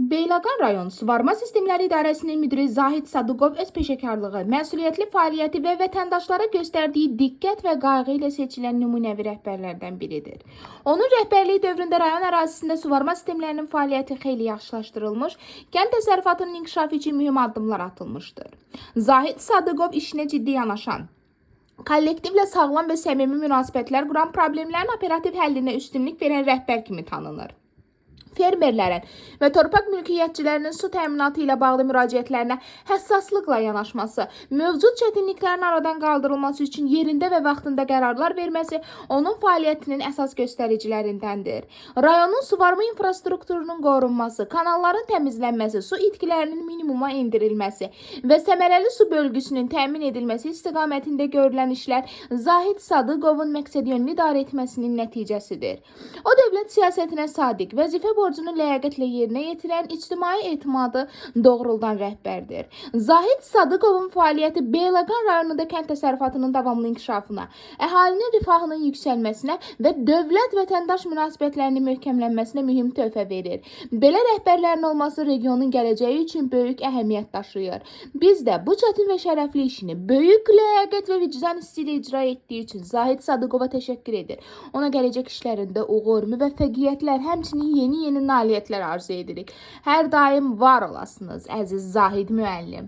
Beyləqan rayon Suvarma Sistemləri İdarəsinin müdiri Zahid Sadıqov öz peşəkarlığı, məsuliyyətli fəaliyyəti və vətəndaşlara göstərdiyi diqqət və qayğı ilə seçilən nümunəvi rəhbərlərdən biridir. Onun rəhbərliyi dövründə rayon ərazisində suvarma sistemlərinin fəaliyyəti xeyli yaxşılaşdırılmış, kənd təsərrüfatının inkişafı üçün mühüm addımlar atılmışdır. Zahid Sadıqov işinə ciddi yanaşan, kollektivlə sağlam və səmimi münasibətlər quran, problemlərin operativ həllinə üstünlük verən rəhbər kimi tanınır. Fermerlərin və torpaq mülkiyyətçilərinin su təminatı ilə bağlı müraciətlərinə həssaslıqla yanaşması, mövcud çətinliklərin aradan qaldırılması üçün yerində və vaxtında qərarlar verməsi onun fəaliyyətinin əsas göstəricilərindəndir. Rayonun suvarma infrastrukturunun qorunması, kanalların təmizlənməsi, su itkilərinin minimuma endirilməsi və səmərəli su bölgüsünün təmin edilməsi istiqamətində görülən işlər Zahid Sadıqovun məqsədyönlü idarə etməsinin nəticəsidir. O, dövlət siyasətinə sadiq, vəzifə borcunu ləyaqətlə yerinə yetirən, ictimai etimadı doğruldan rəhbərdir. Zahid Sadıqovun fəaliyyəti Beyləqan rayonunda kənd təsərrüfatının davamlı inkişafına, əhalinin rifahının yüksəlməsinə və dövlət-vətəndaş münasibətlərinin möhkəmlənməsinə mühüm töhfə verir. Belə rəhbərlərin olması regionun gələcəyi üçün böyük əhəmiyyət daşıyır. Biz də bu çətin və şərəfli işini böyük ləyaqət və vicdan hissi ilə icra etdiyi üçün Zahid Sadıqova təşəkkür edir. Ona gələcək işlərində uğur, müvəffəqiyyətlər, həmçinin yeni nailiyyətlər arzu edirik. Hər daim var olasınız, əziz Zahid müəllim.